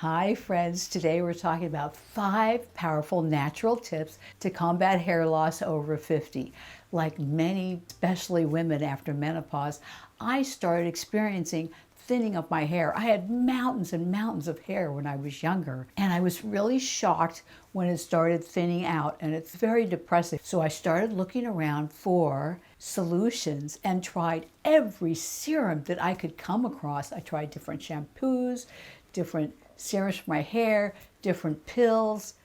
Hi friends, today we're talking about 5 powerful natural tips to combat hair loss over 50. Like many, especially women after menopause, I started experiencing thinning of my hair. I had mountains and mountains of hair when I was younger, and I was really shocked when it started thinning out, and it's very depressing. So I started looking around for solutions and tried every serum that I could come across. I tried different shampoos, different serums for my hair, different pills,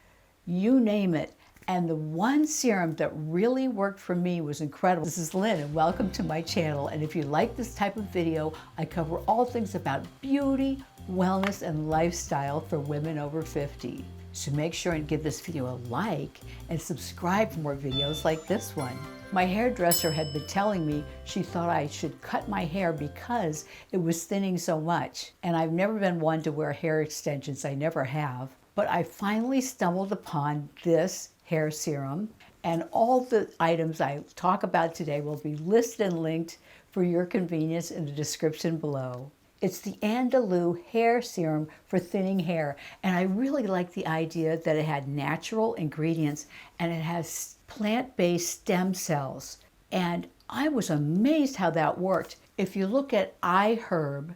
you name it. And the one serum that really worked for me was incredible. This is Lynn and welcome to my channel. And if you like this type of video, I cover all things about beauty, wellness, and lifestyle for women over 50. So make sure and give this video a like and subscribe for more videos like this one. My hairdresser had been telling me she thought I should cut my hair because it was thinning so much. And I've never been one to wear hair extensions, I never have. But I finally stumbled upon this hair serum, and all the items I talk about today will be listed and linked for your convenience in the description below. It's the Andalou hair serum for thinning hair, and I really like the idea that it had natural ingredients and it has plant-based stem cells. And I was amazed how that worked. If you look at iHerb,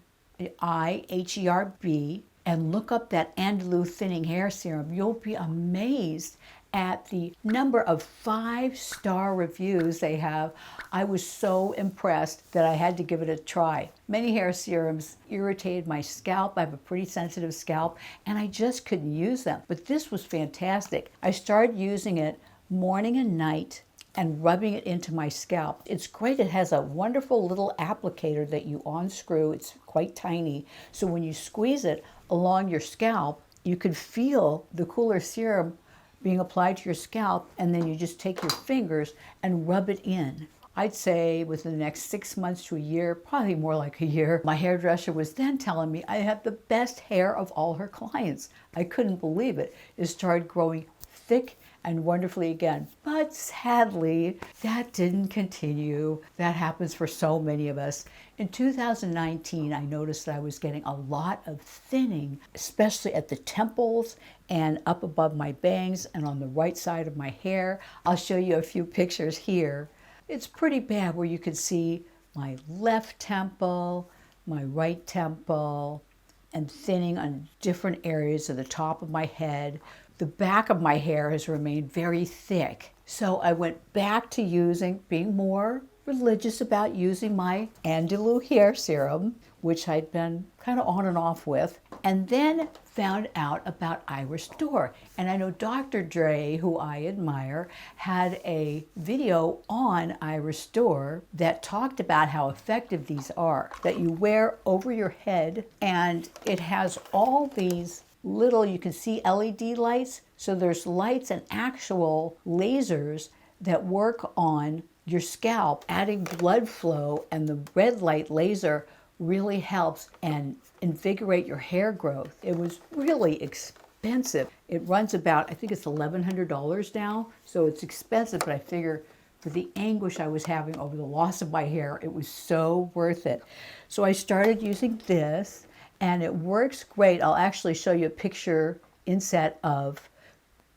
I-H-E-R-B, and look up that Andalou thinning hair serum, you'll be amazed at the number of 5-star reviews they have. I was so impressed that I had to give it a try. Many hair serums irritated my scalp. I have a pretty sensitive scalp, and I just couldn't use them. But this was fantastic. I started using it morning and night and rubbing it into my scalp. It's great. It has a wonderful little applicator that you unscrew. It's quite tiny. So when you squeeze it along your scalp, you can feel the cooler serum being applied to your scalp, and then you just take your fingers and rub it in. I'd say within the next 6 months to a year, probably more like a year, my hairdresser was then telling me I have the best hair of all her clients. I couldn't believe it. It started growing thick and wonderfully again. But sadly, that didn't continue. That happens for so many of us. In 2019, I noticed that I was getting a lot of thinning, especially at the temples and up above my bangs and on the right side of my hair. I'll show you a few pictures here. It's pretty bad where you can see my left temple, my right temple, and thinning on different areas of the top of my head. The back of my hair has remained very thick. So I went back to being more religious about using my Andalou hair serum, which I'd been kind of on and off with, and then found out about Regrow. And I know Dr. Dre, who I admire, had a video on Regrow that talked about how effective these are, that you wear over your head, and it has all these little, you can see LED lights. So there's lights and actual lasers that work on your scalp, adding blood flow, and the red light laser really helps and invigorate your hair growth. It was really expensive. It runs about, I think it's $1,100 now, so it's expensive, but I figure for the anguish I was having over the loss of my hair, it was so worth it. So I started using this, and it works great. I'll actually show you a picture inset of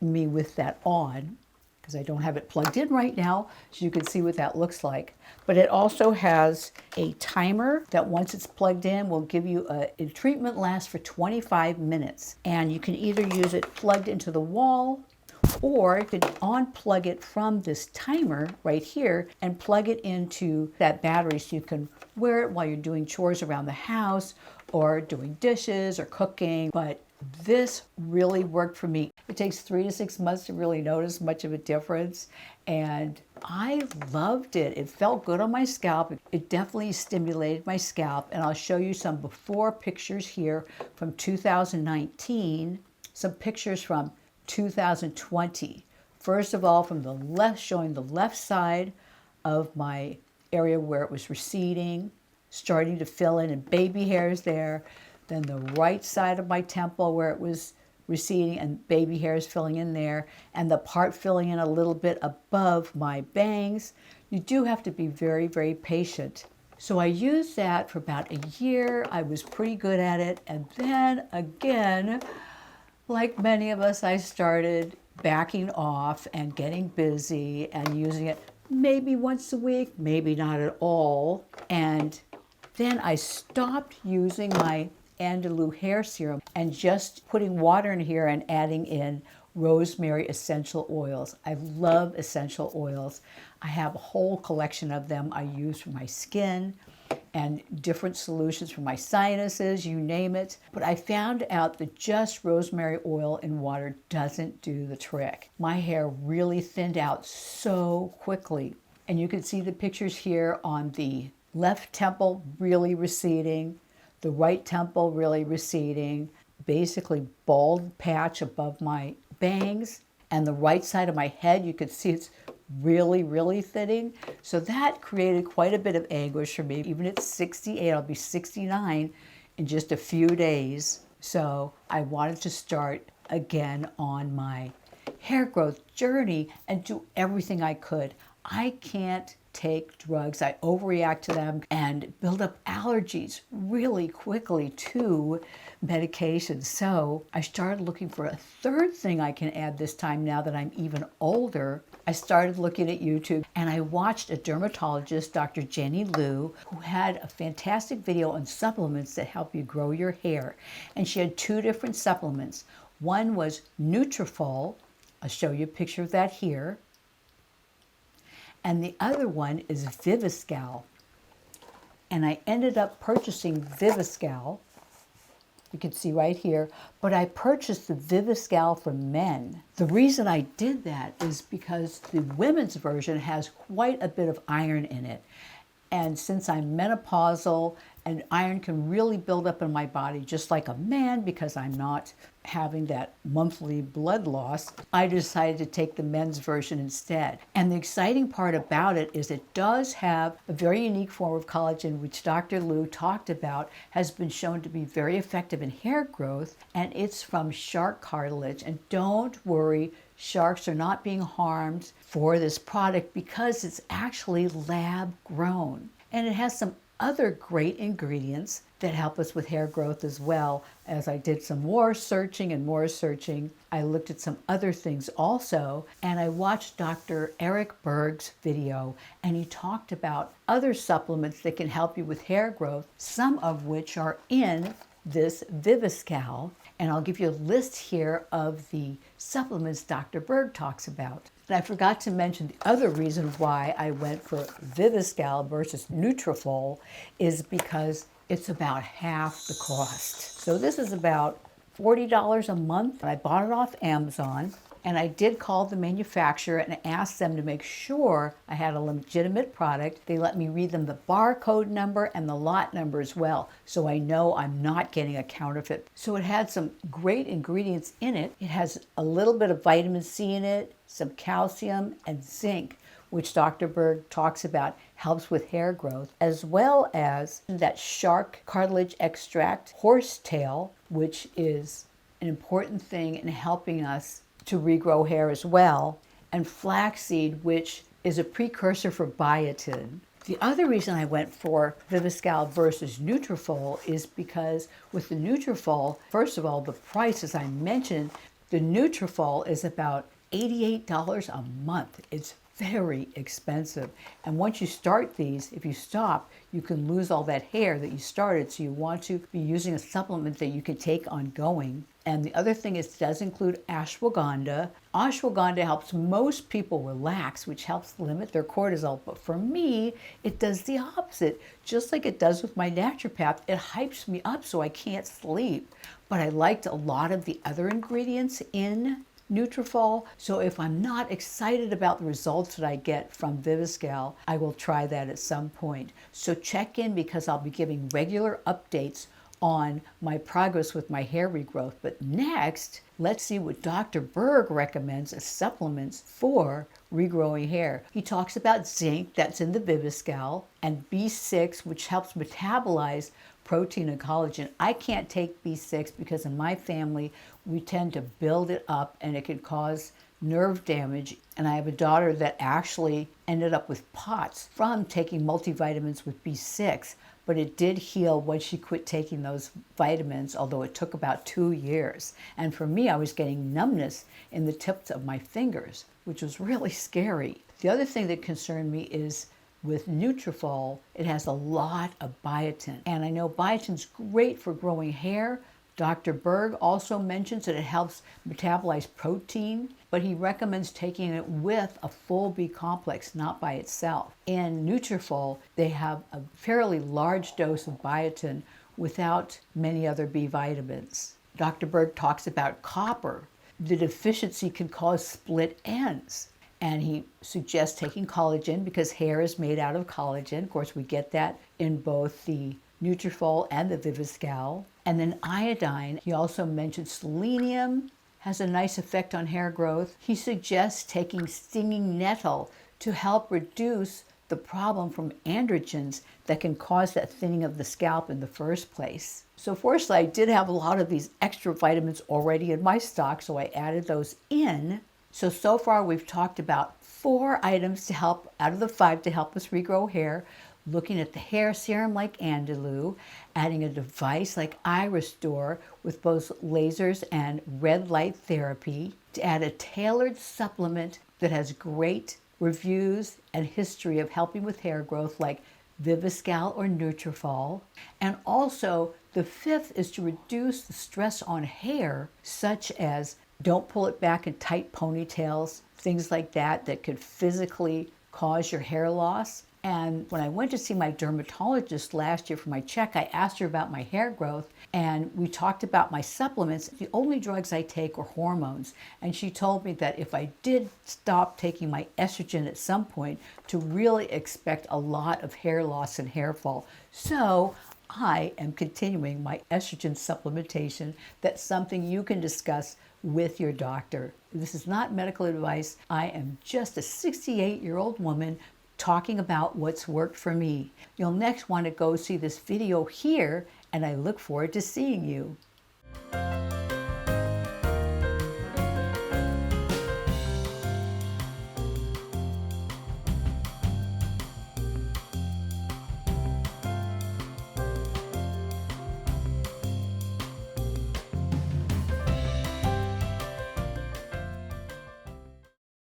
me with that on, because I don't have it plugged in right now, so you can see what that looks like. But it also has a timer that once it's plugged in will give you a treatment lasts for 25 minutes. And you can either use it plugged into the wall, or you can unplug it from this timer right here and plug it into that battery so you can wear it while you're doing chores around the house or doing dishes or cooking. But this really worked for me. It takes 3 to 6 months to really notice much of a difference, and I loved it. It felt good on my scalp. It definitely stimulated my scalp, and I'll show you some before pictures here from 2019, some pictures from 2020. First of all, from the left, showing the left side of my area where it was receding, starting to fill in, and baby hairs there. Then the right side of my temple where it was receding and baby hairs filling in there, and the part filling in a little bit above my bangs. You do have to be very, very patient. So I used that for about a year. I was pretty good at it. And then again, like many of us, I started backing off and getting busy and using it maybe once a week, maybe not at all. And then I stopped using my Andalou hair serum and just putting water in here and adding in rosemary essential oils. I love essential oils. I have a whole collection of them I use for my skin and different solutions for my sinuses, you name it. But I found out that just rosemary oil in water doesn't do the trick. My hair really thinned out so quickly. And you can see the pictures here on the left temple really receding, the right temple really receding, basically bald patch above my bangs, and the right side of my head, you can see it's really thinning. So that created quite a bit of anguish for me. Even at 68, I'll be 69 in just a few days. So I wanted to start again on my hair growth journey and do everything I could. I can't take drugs. I overreact to them and build up allergies really quickly to medications. So I started looking for a third thing I can add this time now that I'm even older. I started looking at YouTube and I watched a dermatologist, Dr. Jenny Liu, who had a fantastic video on supplements that help you grow your hair. And she had two different supplements. One was Nutrafol. I'll show you a picture of that here. And the other one is Viviscal. And I ended up purchasing Viviscal. You can see right here, but I purchased the Viviscal for men. The reason I did that is because the women's version has quite a bit of iron in it. And since I'm menopausal and iron can really build up in my body just like a man because I'm not having that monthly blood loss, I decided to take the men's version instead. And the exciting part about it is it does have a very unique form of collagen, which Dr. Liu talked about, has been shown to be very effective in hair growth, and it's from shark cartilage. And don't worry, sharks are not being harmed for this product because it's actually lab grown. And it has some other great ingredients that help us with hair growth as well. As I did some more searching, I looked at some other things also, and I watched Dr. Eric Berg's video, and he talked about other supplements that can help you with hair growth, some of which are in this Viviscal. And I'll give you a list here of the supplements Dr. Berg talks about. And I forgot to mention the other reason why I went for Viviscal versus Nutrafol is because it's about half the cost. So this is about $40 a month. I bought it off Amazon, and I did call the manufacturer and asked them to make sure I had a legitimate product. They let me read them the barcode number and the lot number as well, so I know I'm not getting a counterfeit. So it had some great ingredients in it. It has a little bit of vitamin C in it, some calcium and zinc, which Dr. Berg talks about helps with hair growth, as well as that shark cartilage extract, horsetail, which is an important thing in helping us to regrow hair as well, and flaxseed, which is a precursor for biotin. The other reason I went for Viviscal versus Nutrafol is because with the Nutrafol, first of all, the price, as I mentioned, the Nutrafol is about $88 a month. It's very expensive. And once you start these, if you stop, you can lose all that hair that you started. So you want to be using a supplement that you can take ongoing. And the other thing is it does include ashwagandha. Ashwagandha helps most people relax, which helps limit their cortisol. But for me, it does the opposite. Just like it does with my naturopath, it hypes me up so I can't sleep. But I liked a lot of the other ingredients in Nutrafol, so if I'm not excited about the results that I get from Viviscal, I will try that at some point. So check in because I'll be giving regular updates on my progress with my hair regrowth. But next, let's see what Dr. Berg recommends as supplements for regrowing hair. He talks about zinc, that's in the Viviscal, and B6, which helps metabolize protein and collagen. I can't take B6 because in my family, we tend to build it up and it can cause nerve damage. And I have a daughter that actually ended up with POTS from taking multivitamins with B6, but it did heal once she quit taking those vitamins, although it took about 2 years. And for me, I was getting numbness in the tips of my fingers, which was really scary. The other thing that concerned me is with Nutrafol, it has a lot of biotin. And I know biotin's great for growing hair. Dr. Berg also mentions that it helps metabolize protein, but he recommends taking it with a full B complex, not by itself. In Nutrafol, they have a fairly large dose of biotin without many other B vitamins. Dr. Berg talks about copper. The deficiency can cause split ends. And he suggests taking collagen because hair is made out of collagen. Of course, we get that in both the Nutrafol and the Viviscal. And then iodine. He also mentioned selenium has a nice effect on hair growth. He suggests taking stinging nettle to help reduce the problem from androgens that can cause that thinning of the scalp in the first place. So fortunately, I did have a lot of these extra vitamins already in my stock, so I added those in. So far we've talked about 4 items to help, out of the 5, to help us regrow hair. Looking at the hair serum like Andalou, adding a device like iRestore with both lasers and red light therapy, to add a tailored supplement that has great reviews and history of helping with hair growth like Viviscal or Nutrafol. And also the 5th is to reduce the stress on hair, such as don't pull it back in tight ponytails, things like that could physically cause your hair loss. And when I went to see my dermatologist last year for my check, I asked her about my hair growth, and we talked about my supplements. The only drugs I take are hormones. And she told me that if I did stop taking my estrogen at some point, to really expect a lot of hair loss and hair fall. So I am continuing my estrogen supplementation. That's something you can discuss with your doctor. This is not medical advice. I am just a 68-year-old woman talking about what's worked for me. You'll next want to go see this video here, and I look forward to seeing you.